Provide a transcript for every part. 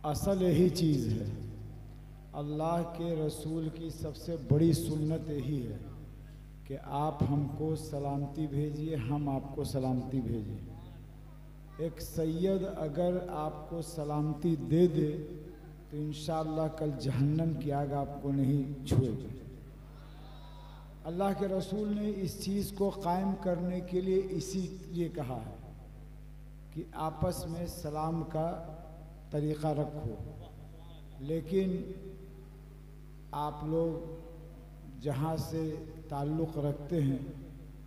असल यही चीज़ है। अल्लाह के रसूल की सबसे बड़ी सुन्नत यही है कि आप हमको सलामती भेजिए, हम आपको सलामती भेजें। एक सैयद अगर आपको सलामती दे दे तो इंशाअल्लाह कल जहन्नम की आग आपको नहीं छुएगी। अल्लाह के रसूल ने इस चीज़ को कायम करने के लिए इसीलिए कहा है कि आपस में सलाम का तरीक़ा रखो। लेकिन आप लोग जहाँ से ताल्लुक़ रखते हैं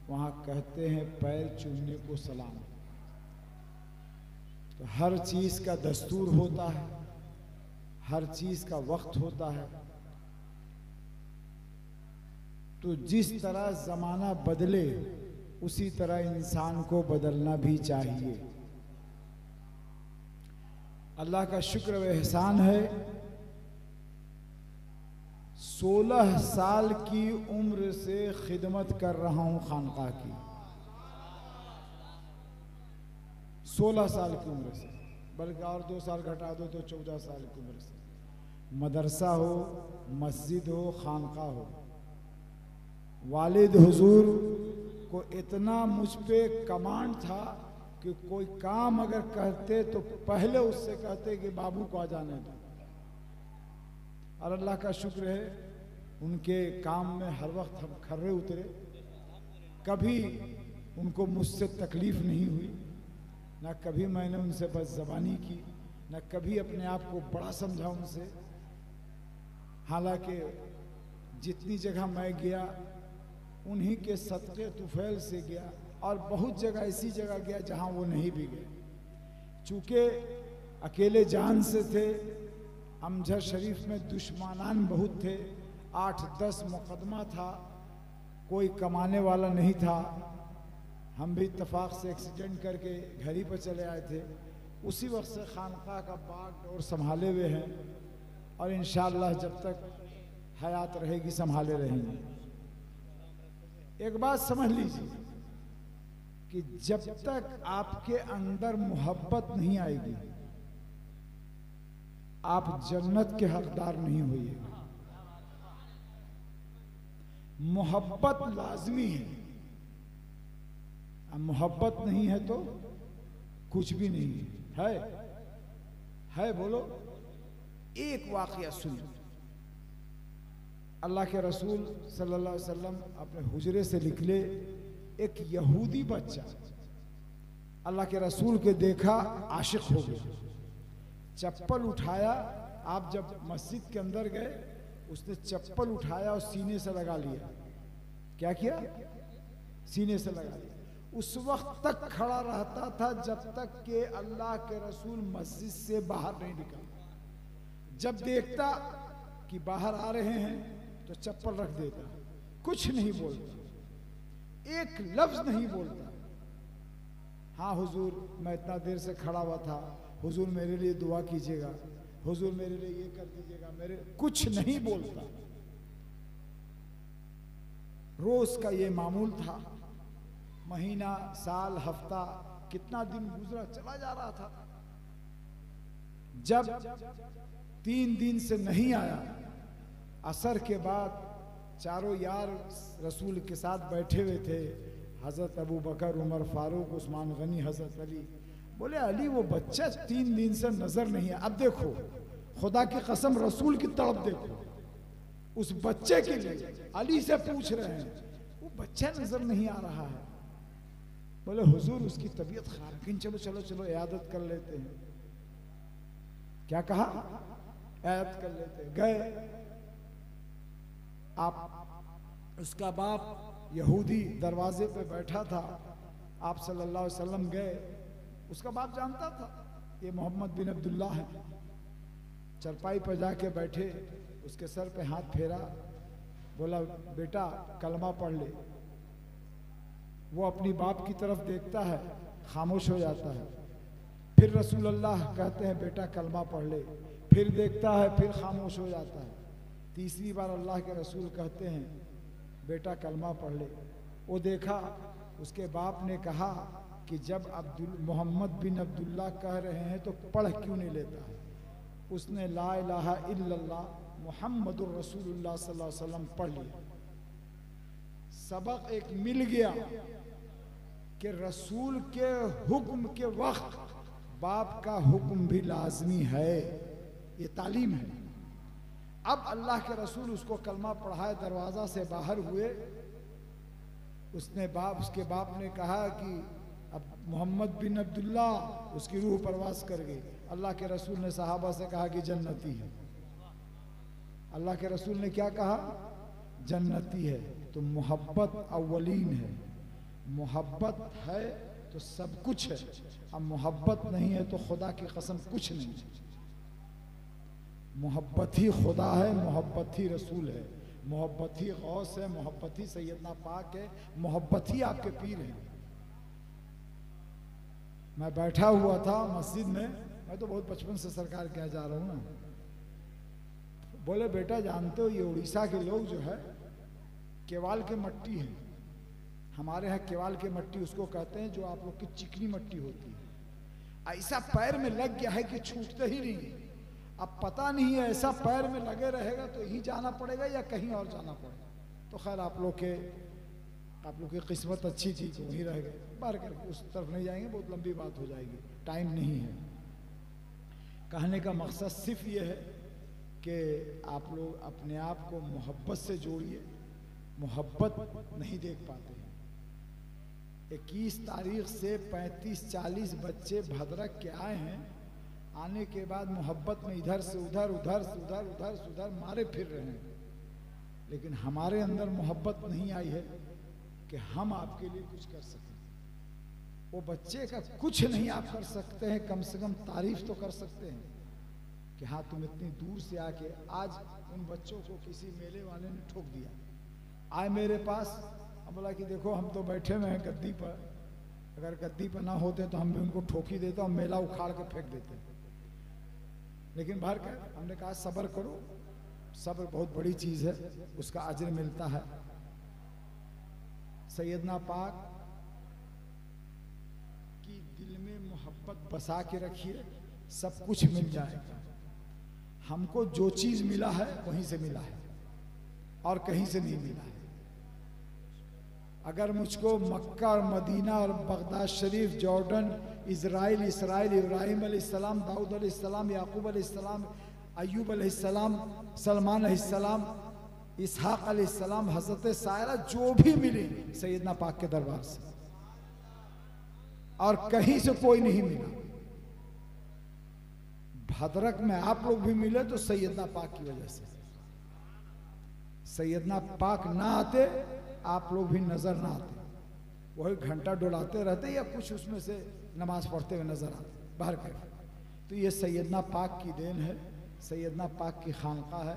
वहाँ कहते हैं पैर चूमने को सलाम। तो हर चीज़ का दस्तूर होता है, हर चीज़ का वक्त होता है। तो जिस तरह ज़माना बदले उसी तरह इंसान को बदलना भी चाहिए। अल्लाह का शुक्र व एहसान है, 16 साल की उम्र से खिदमत कर रहा हूँ खानकाह की। 16 साल की उम्र से, बल्कि और 2 साल घटा दो तो 14 साल की उम्र से। मदरसा हो, मस्जिद हो, खानकाह हो, वालिद हुजूर को इतना मुझ पे कमांड था कि कोई काम अगर कहते तो पहले उससे कहते कि बाबू को आ जाने दो। और अल्लाह का शुक्र है उनके काम में हर वक्त हम खर्रे उतरे, कभी उनको मुझसे तकलीफ़ नहीं हुई, ना कभी मैंने उनसे बदज़बानी की, ना कभी अपने आप को बड़ा समझा उनसे। हालांकि जितनी जगह मैं गया उन्हीं के सदक़े तुफ़ैल से गया, और बहुत जगह ऐसी जगह गया जहाँ वो नहीं भी गए। चूँकि अकेले जान से थे, अमजद शरीफ में दुश्मनान बहुत थे, 8-10 मुकदमा था, कोई कमाने वाला नहीं था। हम भी इत्तफाक से एक्सीडेंट करके घर ही पर चले आए थे। उसी वक्त से खानकाह का बाग और संभाले हुए हैं, और इंशाअल्लाह जब तक हयात रहेगी संभाले रहेंगे। एक बात समझ लीजिए कि जब तक आपके अंदर मोहब्बत नहीं आएगी आप जन्नत के हकदार नहीं होइएगा। मोहब्बत लाजमी है, अब मोहब्बत नहीं है तो कुछ भी नहीं है। बोलो, एक वाकया सुनो। अल्लाह के रसूल सल्लल्लाहु अलैहि वसल्लम अपने हुजरे से निकले, एक यहूदी बच्चा अल्लाह के रसूल के देखा, आशिक हो गया, चप्पल उठाया। आप जब मस्जिद के अंदर गए उसने चप्पल उठाया और सीने से लगा लिया। क्या किया? सीने से लगा लिया। उस वक्त तक खड़ा रहता था जब तक कि अल्लाह के रसूल मस्जिद से बाहर नहीं निकलता। जब देखता कि बाहर आ रहे हैं तो चप्पल रख देता, कुछ नहीं बोलता, एक लफ्ज नहीं बोलता। हाँ हुजूर, मैं इतना देर से खड़ा हुआ था, हुजूर मेरे लिए दुआ कीजिएगा, हुजूर मेरे लिए ये कर दीजिएगा, मेरे कुछ नहीं बोलता। रोज का ये मामूल था। महीना, साल, हफ्ता, कितना दिन गुजरा, चला जा रहा था। जब 3 दिन से नहीं आया, असर के बाद चारों यार रसूल के साथ बैठे हुए थे, हज़रत अबू बकर, उमर फारूक, उस्मान गनी, हज़रत अली। बोले अली वो बच्चा 3 दिन से नजर नहीं है। अब देखो, खुदा की कसम रसूल की तरफ देखो, उस बच्चे के लिए अली से पूछ रहे हैं, वो बच्चा नजर नहीं आ रहा है। बोले हुजूर उसकी तबीयत खराब, लेकिन चलो चलो चलो इयादत कर लेते हैं। क्या कहा? इयादत कर लेते हैं। गए, आप उसका बाप यहूदी दरवाजे पे बैठा था, आप सल्लल्लाहु अलैहि वसल्लम गए। उसका बाप जानता था ये मोहम्मद बिन अब्दुल्ला है। चरपाई पर जाके बैठे, उसके सर पे हाथ फेरा, बोला बेटा कलमा पढ़ ले। वो अपनी बाप की तरफ देखता है, खामोश हो जाता है। फिर रसूल अल्लाह कहते हैं बेटा कलमा पढ़ ले, फिर देखता है, फिर खामोश हो जाता है। तीसरी बार अल्लाह के रसूल कहते हैं बेटा कलमा पढ़ ले। वो देखा, उसके बाप ने कहा कि जब मोहम्मद बिन अब्दुल्ला कह रहे हैं तो पढ़ क्यों नहीं लेता है? उसने ला इलाहा इल्लल्लाह मुहम्मदुर रसूलुल्लाह सल्लल्लाहु अलैहि वसल्लम पढ़ लिया। सबक एक मिल गया कि रसूल के हुक्म के वक्त बाप का हुक्म भी लाजमी है, ये तालीम है। अब अल्लाह के रसूल उसको कलमा पढ़ाए, दरवाज़ा से बाहर हुए, उसके बाप ने कहा कि अब मोहम्मद बिन अब्दुल्ला, उसकी रूह परवास कर गई। अल्लाह के रसूल ने सहाबा से कहा कि जन्नती है। अल्लाह के रसूल ने क्या कहा? जन्नती है। तो मोहब्बत अव्वलीन है, मोहब्बत है तो सब कुछ है, अब मोहब्बत नहीं है तो खुदा की कसम कुछ नहीं है। मोहब्बत ही खुदा है, मोहब्बत ही रसूल है, मोहब्बत ही गौस है, मोहब्बत ही सैयदना पाक है, मोहब्बत ही आपके पीर हैं। मैं बैठा हुआ था मस्जिद में, मैं तो बहुत बचपन से सरकार के यहाँ जा रहा हूँ ना। बोले बेटा जानते हो ये उड़ीसा के लोग जो है केवाल के मट्टी है, हमारे यहाँ केवाल के मट्टी उसको कहते हैं जो आप लोग की चिकनी मट्टी होती है। ऐसा पैर में लग गया है कि छूटते ही नहीं। अब पता नहीं है ऐसा पैर में लगे रहेगा तो यहीं जाना पड़ेगा या कहीं और जाना पड़ेगा। तो खैर आप लोग की किस्मत अच्छी थी तो वहीं रह गए, बाहर करके उस तरफ नहीं जाएंगे, बहुत लंबी बात हो जाएगी, टाइम नहीं है। कहने का मकसद सिर्फ ये है कि आप लोग अपने आप को मोहब्बत से जोड़िए। मोहब्बत नहीं देख पाते हैं। 21 तारीख से 35-40 बच्चे भद्रक के आए हैं, आने के बाद मोहब्बत में इधर से उधर, उधर से उधर, उधर से उधर मारे फिर रहे हैं, लेकिन हमारे अंदर मोहब्बत नहीं आई है कि हम आपके लिए कुछ कर सकें। वो बच्चे का कुछ नहीं आप कर सकते हैं, कम से कम तारीफ तो कर सकते हैं कि हाँ तुम इतनी दूर से आके। आज उन बच्चों को किसी मेले वाले ने ठोक दिया, आए मेरे पास, हम बोला कि देखो हम तो बैठे हुए हैं गद्दी पर, अगर गद्दी पर ना होते तो हम भी उनको ठोक ही देते और मेला उखाड़ के फेंक देते। लेकिन बाहर का हमने कहा सब्र करो, सब्र बहुत बड़ी चीज़ है, उसका अजर मिलता है। सैयदना पाक की दिल में मोहब्बत बसा के रखिए, सब कुछ मिल जाएगा। हमको जो चीज़ मिला है वहीं से मिला है और कहीं से नहीं मिला है। अगर मुझको मक्का और मदीना और बगदाद शरीफ, जॉर्डन, इज़राइल, इब्राहिम अलैहिस्सलाम, दाऊद अलैहिस्सलाम, याकूब अलैहिस्सलाम, अय्यूब अलैहिस्सलाम, सलमान अलैहिस्सलाम, इसहाक अलैहिस्सलाम, हज़रत सायरा, जो भी मिले सैयदना पाक के दरबार से, और कहीं से कोई नहीं मिला। भद्रक में आप लोग भी मिले तो सैयदना पाक की वजह से। सैयदना पाक ना आते आप लोग भी नजर ना आते, वही घंटा डुलाते रहते या कुछ उसमें से नमाज पढ़ते हुए नजर आते बाहर कर। तो ये सैयदना पाक की देन है, सैयदना पाक की खानका है।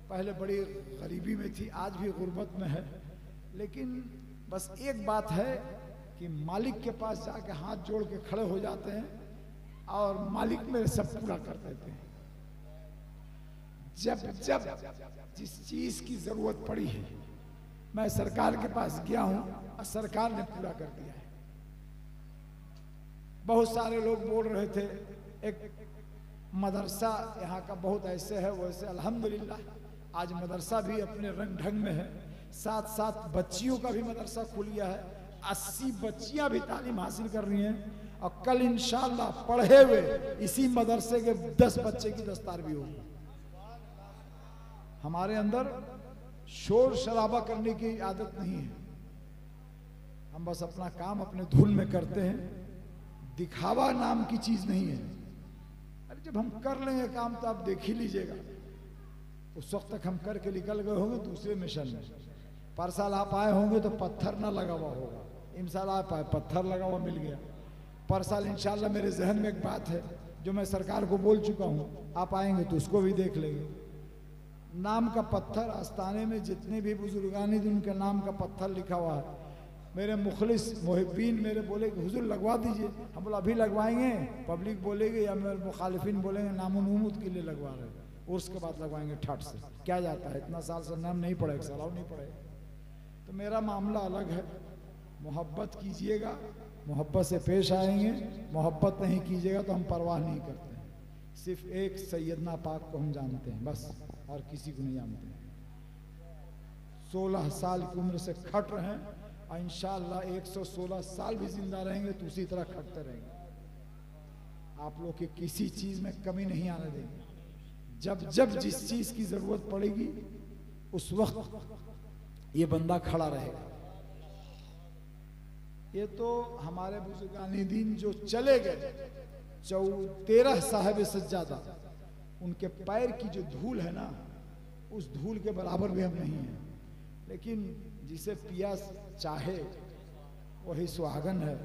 पहले बड़ी गरीबी में थी, आज भी गुर्बत में है, लेकिन बस एक बात है कि मालिक के पास जाके हाथ जोड़ के खड़े हो जाते हैं और मालिक मेरे सब पूरा कर देते हैं। जब जब जिस चीज की जरूरत पड़ी है मैं सरकार के पास गया हूं और सरकार ने पूरा कर दिया है। बहुत सारे लोग बोल रहे थे, एक मदरसा यहाँ का बहुत ऐसे है वैसे, अल्हम्दुलिल्लाह आज मदरसा भी अपने रंग ढंग में है, साथ साथ बच्चियों का भी मदरसा खुल गया है। 80 बच्चियां भी तालीम हासिल कर रही हैं और कल इंशाअल्लाह पढ़े हुए इसी मदरसे के 10 बच्चे की दस्तार भी होगी। हमारे अंदर शोर शराबा करने की आदत नहीं है, हम बस अपना काम अपने धुन में करते हैं, दिखावा नाम की चीज नहीं है। अरे जब हम कर लेंगे काम तो आप देख ही लीजिएगा, उस वक्त तक हम करके निकल गए होंगे दूसरे मिशन में। पर साल आप आए होंगे तो पत्थर ना लगा हुआ होगा, इन साल आप आए पत्थर लगा हुआ मिल गया। पर साल इंशाल्लाह मेरे जहन में एक बात है जो मैं सरकार को बोल चुका हूँ, आप आएंगे तो उसको भी देख लेंगे। नाम का पत्थर आस्ताने में जितने भी बुजुर्गानी दिन उनके नाम का पत्थर लिखा हुआ है। मेरे मुखलिस मुहिब्बीन मेरे बोले कि हुजूर लगवा दीजिए, हम बोला अभी लगवाएंगे, पब्लिक बोलेगी या मेरे मुखालिफिन बोलेंगे नामुनूमुद के लिए लगवा रहे हैं, उसके बाद लगवाएंगे ठाट से। क्या जाता है, इतना साल से नाम नहीं पड़ेगा, सलाह नहीं पड़ेगा। तो मेरा मामला अलग है, मोहब्बत कीजिएगा, मोहब्बत से पेश आएंगे, मोहब्बत नहीं कीजिएगा तो हम परवाह नहीं करते। सिर्फ एक सैयदना पाक को हम जानते हैं बस, और किसी को नहीं जानते हैं। 16 साल की उम्र से खट रहे हैं और इंशाअल्लाह 116 साल भी जिंदा रहेंगे तो उसी तरह खटते रहेंगे। आप लोग के किसी चीज में कमी नहीं आने देंगे। जब जब जिस चीज की जरूरत पड़ेगी उस वक्त ये बंदा खड़ा रहेगा। ये तो हमारे बुजुर्गानी दीन जो चले गए 13 साहिब सज्जादा, उनके पैर की जो धूल है ना, उस धूल के बराबर भी हम नहीं हैं। लेकिन जिसे पिया चाहे वही सुहागन है।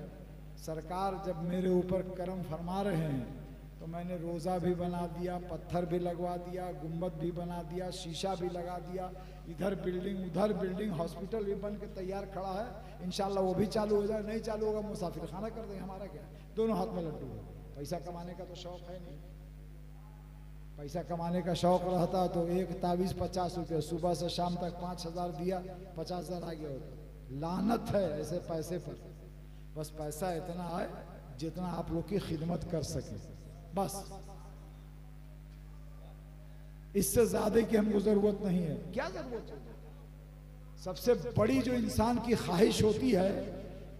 सरकार जब मेरे ऊपर करम फरमा रहे हैं तो मैंने रोज़ा भी बना दिया, पत्थर भी लगवा दिया, गुम्बद भी बना दिया, शीशा भी लगा दिया, इधर बिल्डिंग उधर बिल्डिंग, हॉस्पिटल भी बन के तैयार खड़ा है। इंशाल्लाह वो भी चालू हो जाए, नहीं चालू होगा मुसाफिर खाना कर देंगे। हमारा क्या, दोनों हाथ में लड्डू है। पैसा कमाने का तो शौक है नहीं। पैसा कमाने का शौक रहता तो एक तावीज़ 50 रुपये, सुबह से शाम तक 5000 दिया, 50,000 आ गया होता। लानत है ऐसे पैसे पर। बस पैसा इतना है जितना आप लोग की खिदमत कर सके, बस। इससे ज्यादा की हमको जरूरत नहीं है। क्या जरूरत है? सबसे बड़ी जो इंसान की ख्वाहिश होती है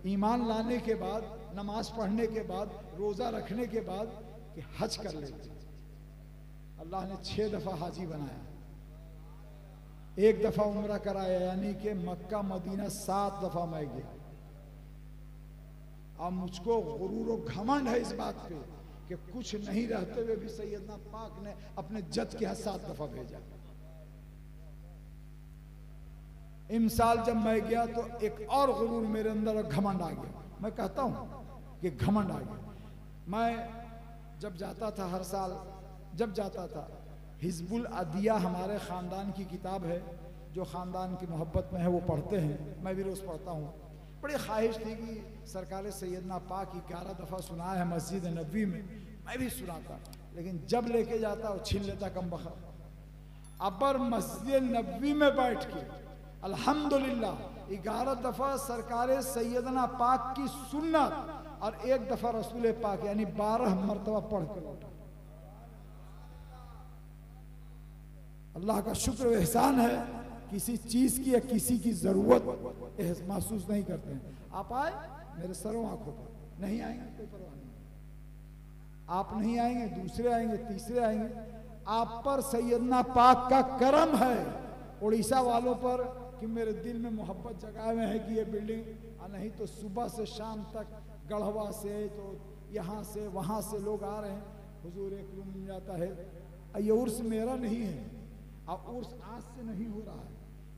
ईमान लाने के बाद, नमाज पढ़ने के बाद, रोजा रखने के बाद, कि हज कर लेते। अल्लाह ने 6 दफा हाजी बनाया, 1 दफा उम्रा कराया, यानी कि मक्का मदीना 7 दफा मैं गया। अब मुझको गुरूर और घमंड है इस बात पे कि कुछ नहीं रहते हुए भी सैयदना पाक ने अपने जद के यहाँ 7 दफा भेजा। इमसाल जब मैं गया तो एक और गुरूर मेरे अंदर घमंड आ गया। मैं कहता हूं कि घमंड आ गया। मैं जब जाता था, हर साल जब जाता था, हिजबुल अदिया हमारे ख़ानदान की किताब है, जो ख़ानदान की मोहब्बत में है वो पढ़ते हैं, मैं भी रोज़ पढ़ता हूँ। बड़ी ख्वाहिश थी कि सरकार सैयदना पाक 11 दफ़ा सुना है मस्जिद नबी में, मैं भी सुनाता, लेकिन जब लेके जाता वो छीन लेता कम बखत। अबर मस्जिद नबी में बैठ के अल्हम्दुलिल्लाह 11 दफ़ा सरकार सैयदना पाक की सुन्नत और 1 दफ़ा रसूल पाक, यानी 12 मरतबा पढ़ कर लौटा। अल्लाह का शुक्र एहसान है, किसी चीज की या किसी की जरूरत महसूस नहीं करते हैं। आप आए मेरे सरों आंखों पर, नहीं आएंगे कोई परवाह नहीं। आप नहीं आएंगे, दूसरे आएंगे, तीसरे आएंगे। आप पर सैयदना पाक का करम है, उड़ीसा वालों पर, कि मेरे दिल में मोहब्बत जगाए हुए है कि ये बिल्डिंग, नहीं तो सुबह से शाम तक गढ़वा से तो यहाँ से वहाँ से लोग आ रहे हैं। हुजूर एक रूम मिल जाता है। ये उर्स मेरा नहीं है, और उर्स आज से नहीं हो रहा है।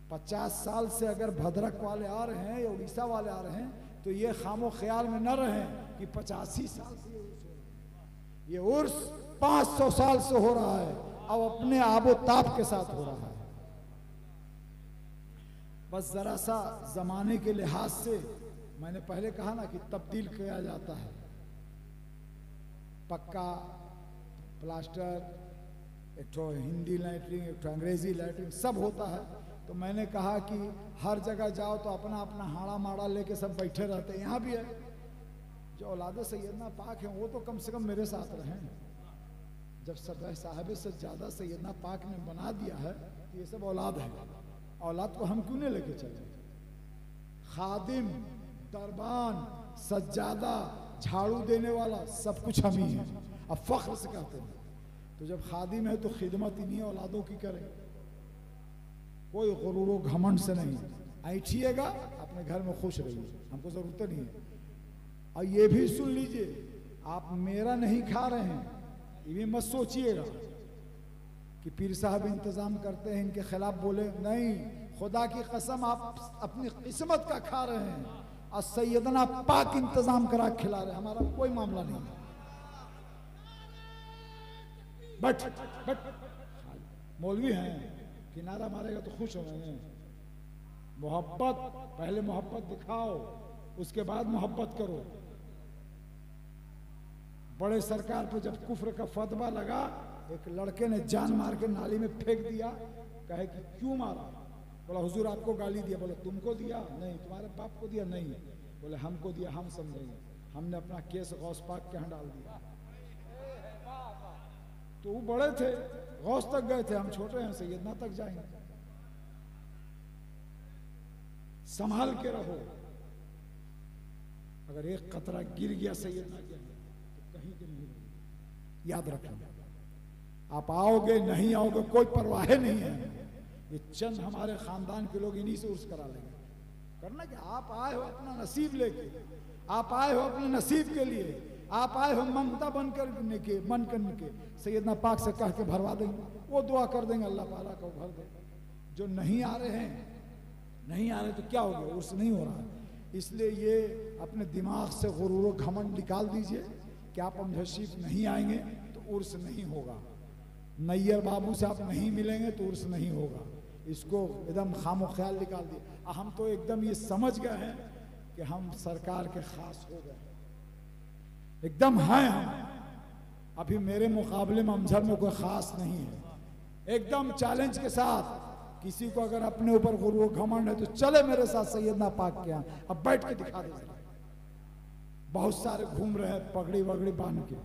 50 साल से अगर भद्रक वाले आ रहे हैं या उड़ीसा वाले आ रहे हैं तो ये खामो ख्याल में न रहें कि 85 साल से ये उर्स हो रहा है। ये उर्स 500 साल से हो रहा है और अपने आबो ताप के साथ हो रहा है। बस जरा सा जमाने के लिहाज से, मैंने पहले कहा ना कि तब्दील किया जाता है, पक्का प्लास्टर, एक तो हिंदी लैटरिन, एक तो अंग्रेजी लैटरिन, सब होता है। तो मैंने कहा कि हर जगह जाओ तो अपना अपना हाड़ा माड़ा लेके सब बैठे रहते हैं। यहाँ भी है जो औलाद सैयदना पाक हैं, वो तो कम से कम मेरे साथ रहें। जब सब साहिब से ज़्यादा सैयदना पाक ने बना दिया है तो ये सब औलाद है। औलाद को हम क्यों नहीं लेके चले? खादिम, दरबान, सज्जादा, झाड़ू देने वाला, सब कुछ हम ही हैं। अब फख्र से कहते हैं। तो जब खादिम है तो खिदमत इन्हीं औलादों की करें, कोई गुरूर व घमंड से नहीं। ऐठिएगा, अपने घर में खुश रहिए, हमको जरूरत नहीं है। और ये भी सुन लीजिए, आप मेरा नहीं खा रहे हैं, ये भी मत सोचिएगा कि पीर साहब इंतजाम करते हैं इनके खिलाफ बोले, नहीं। खुदा की कसम आप अपनी किस्मत का खा रहे हैं और सैयदना पाक इंतजाम करा खिला रहे हैं। हमारा कोई मामला नहीं है। बट मौलवी हैं, किनारा मारेगा तो खुश हो रहे हैं। मोहब्बत, पहले मोहब्बत दिखाओ, उसके बाद मोहब्बत करो। बड़े सरकार पे जब कुफ्र का फतवा लगा, एक लड़के ने जान मार के नाली में फेंक दिया। कहे कि क्यों मारा? बोला हुजूर आपको गाली दिया। बोले तुमको दिया? नहीं। तुम्हारे बाप को दिया? नहीं। बोले हमको दिया, हम समझेंगे। हमने अपना केस गौस पाक के यहाँ डाल दिया। तो वो बड़े थे, गौस तक गए थे, हम छोटे हैं, सैयदना तक जाएंगे। संभाल के रहो, अगर एक कतरा गिर गया सैयदना के तो कहीं के नहीं रहोगे। याद रखना, आप आओगे नहीं आओगे कोई परवाह नहीं है। ये चंद हमारे खानदान के लोग इन्हीं से उर्स करा लेंगे। करना कि आप आए हो अपना नसीब लेके, आप आए हो अपने नसीब के लिए, आप आए हो ममता बन करने के, मन करने के। सैयदना पाक से कह के भरवा देंगे, वो दुआ कर देंगे अल्लाह ताला को भर दे। जो नहीं आ रहे हैं, नहीं आ रहे तो क्या हो गया, उर्स नहीं हो रहा। इसलिए ये अपने दिमाग से गुरूर घमंड निकाल दीजिए कि आप अमजद नहीं आएंगे तो उर्स नहीं होगा, नैयर बाबू से आप नहीं मिलेंगे तो उर्स नहीं होगा। इसको एकदम खामो ख्याल निकाल दिए। हम तो एकदम ये समझ गए हैं कि हम सरकार के खास हो गए, एकदम हैं हम। अभी मेरे मुकाबले में अमजद में कोई खास नहीं है। एकदम चैलेंज के साथ किसी को अगर अपने ऊपर गुरूर घमंड है तो चले मेरे साथ सैयदना पाक के यहाँ, अब बैठ के दिखा दे। बहुत सारे घूम रहे हैं पगड़ी वगड़ी बांध के,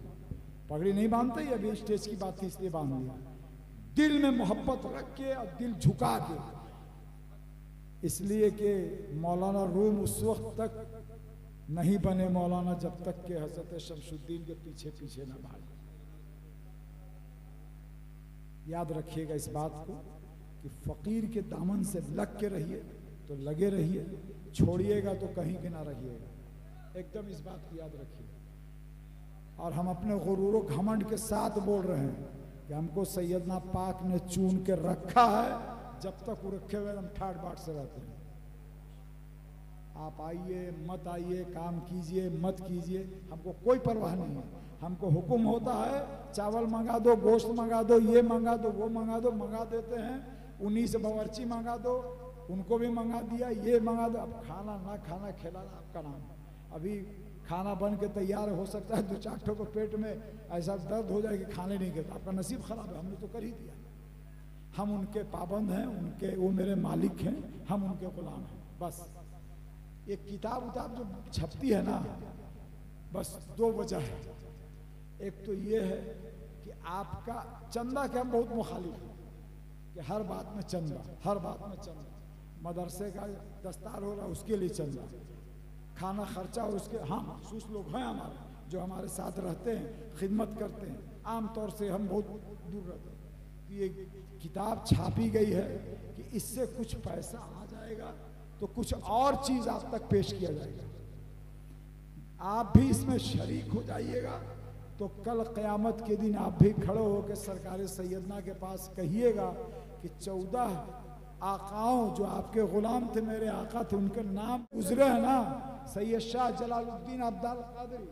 पगड़ी नहीं बांधते ही, अभी स्टेज की बात थी इसलिए बांध लिया। दिल में मोहब्बत रख के और दिल झुका के, इसलिए कि मौलाना रूम उस वक्त तक नहीं बने मौलाना जब तक के हजरत शमशुद्दीन के पीछे पीछे न भागे। याद रखिएगा इस बात को कि फकीर के दामन से लग के रहिए तो लगे रहिए, छोड़िएगा तो कहीं के ना रहिएगा। एकदम इस बात को याद रखिए। और हम अपने गुरूर घमंड के साथ बोल रहे हैं कि हमको सैयदना पाक ने चुन के रखा है, जब तक वो रखे हुए हम ठाट बाट से रहते हैं। आप आइए मत आइए, काम कीजिए मत कीजिए, हमको कोई परवाह नहीं है। हमको हुक्म होता है चावल मंगा दो, गोश्त मंगा दो, ये मंगा दो, वो मंगा दो, मंगा देते हैं। उन्हीं से बावर्ची मंगा दो, उनको भी मंगा दिया, ये मंगा दो। अब खाना ना खाना खिलाना आपका नाम। अभी खाना बन के तैयार हो सकता है, दो चार ठो को पेट में ऐसा दर्द हो जाए कि खाने नहीं गए, आपका नसीब खराब है। हमने तो कर ही दिया। हम उनके पाबंद हैं, उनके, वो मेरे मालिक हैं, हम उनके गुलाम हैं। बस एक किताब उताब जो छपती है ना, बस दो वजह है। एक तो ये है कि आपका चंदा के हम बहुत मुखालिफ हैं कि हर बात में चंदा, हर बात में चंदा। मदरसे का दस्तार हो रहा उसके लिए चंदा, खाना खर्चा और उसके, हाँ महसूस लोग हैं हमारे जो हमारे साथ रहते हैं, खिदमत करते हैं। आम तौर से हम बहुत दूर रहते हैं। ये किताब छापी गई है कि इससे कुछ पैसा आ जाएगा तो कुछ और चीज आप तक पेश किया जाएगा। आप भी इसमें शरीक हो जाइएगा तो कल क़यामत के दिन आप भी खड़े होकर सरकार सैयदना के पास कहिएगा कि 14 आकाओं जो आपके गुलाम थे, मेरे आका थे, उनके नाम गुजरे हैं ना, सैयद शाह जलालुद्दीन अब्दाल कादरी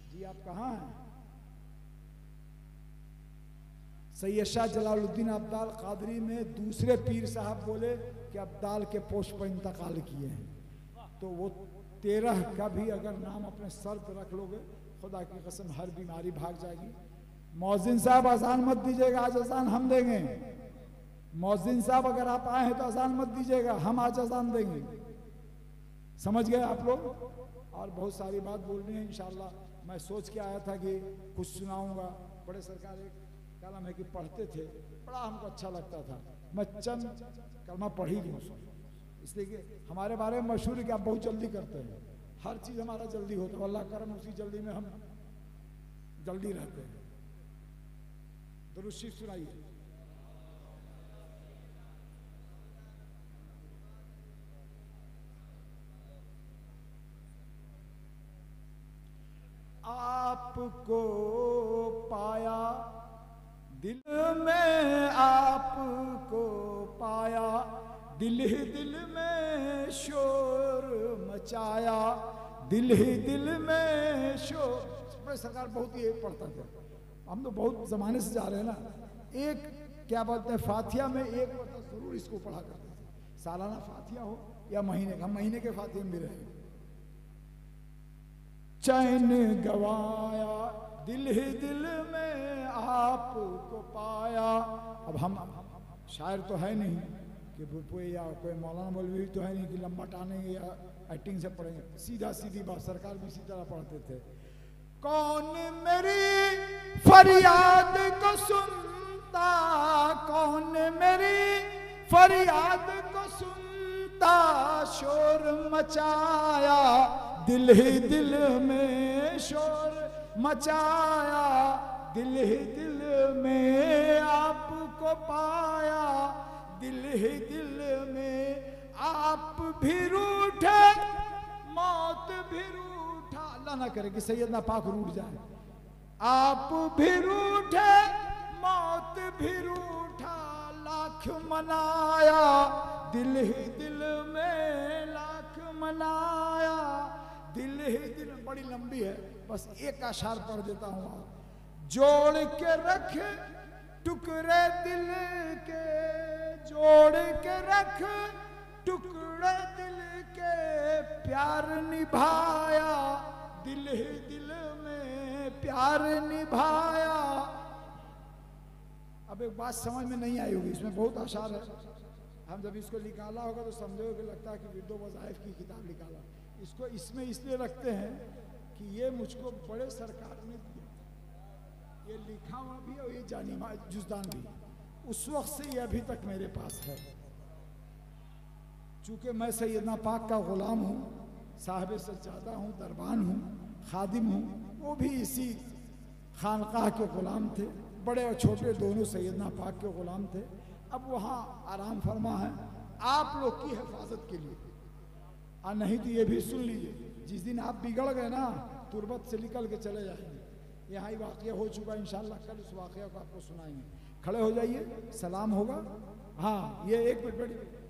जी, आप कहाँ हैं? सैयद शाह जलालुद्दीन अब्दाल कादरी में दूसरे पीर साहब बोले कि अब्दाल के पोस्ट पर इंतकाल किए हैं। तो वो 13 का भी अगर नाम अपने सर पर रख लोगे, खुदा की कसम हर बीमारी भाग जाएगी। मौजिन साहब अजान मत दीजिएगा, आज अजान हम देंगे। मौजिन साहब अगर आप आए हैं तो अजान मत दीजिएगा, हम आज अजान देंगे। समझ गए आप लोग? और बहुत सारी बात बोलनी है इंशाअल्लाह। मैं सोच के आया था कि कुछ सुनाऊंगा। बड़े सरकार एक कलम है कि पढ़ते थे, बड़ा हमको अच्छा लगता था। मैं चंद कलमा पढ़ी लूँ, इसलिए कि हमारे बारे में मशहूर है कि आप बहुत जल्दी करते हैं, हर चीज़ हमारा जल्दी होता है। अल्लाह करम उसी जल्दी में हम जल्दी रहते हैं। दुरूद शरीफ सुनाइए। आपको पाया दिल में, आपको पाया दिल ही दिल में शोर मचाया, दिल ही दिल में शोर। सरकार बहुत ये पढ़ता था। हम तो बहुत जमाने से जा रहे हैं ना। एक क्या बोलते हैं, फातिहा में एक पता जरूर इसको पढ़ा करते थे। सालाना फातिहा हो या महीने का, महीने के फातिहा में भी रहे। चैन गवाया दिल ही दिल में आपको पाया। अब हम शायर तो है नहीं कि या कोई मौलाना मौलवी तो है नहीं कि लंबा टानेंगे या एक्टिंग से पढ़ेंगे। सीधा सीधी बात, सरकार भी इसी तरह पढ़ते थे। कौन मेरी फरियाद को सुनता, कौन मेरी फरियाद को सुनता, शोर मचाया दिल ही दिल में, शोर मचाया दिल ही दिल में, आपको पाया दिल ही दिल में, आप भी रूठे मौत भी रूठा, अल्लाह ना करे कि सैयदना पाक रूठ जाए, आप भी रूठे मौत भी रूठा, लाख मनाया दिल ही दिल में, लाख मनाया दिल ही दिल। बड़ी लंबी है, बस एक अशार पढ़ देता हूं। जोड़ के रख टुकड़े दिल के, जोड़ के रख टुकड़े दिल के, प्यार निभाया दिल ही दिल में, प्यार निभाया। अब एक बात समझ में नहीं आई होगी, इसमें बहुत अशार है। हम जब इसको निकाला होगा तो समझोगे लगता है कि विर्दो वज़ाइफ की किताब निकाला। इसको इसमें इसलिए रखते हैं कि ये मुझको बड़े सरकार ने दिया, ये लिखा हुआ भी और ये जानी जुज़दान भी, उस वक्त से ये अभी तक मेरे पास है। चूंकि मैं सैयदना पाक का गुलाम हूँ, साहिब सज्जादा हूँ, दरबान हूँ, खादिम हूँ, वो भी इसी खानकाह के गुलाम थे, बड़े और छोटे दोनों सैयदना पाक के गुलाम थे। अब वहाँ आराम फरमा है आप लोग की हिफाजत के लिए। और नहीं तो ये भी सुन लीजिए, जिस दिन आप बिगड़ गए ना, तुरबत से निकल के चले जाएंगे। यहाँ ही वाक़या हो चुका, इंशाअल्लाह कल उस वाक़या को आपको सुनाएंगे। खड़े हो जाइए, सलाम होगा। हाँ, ये एक मिनट बैठिए।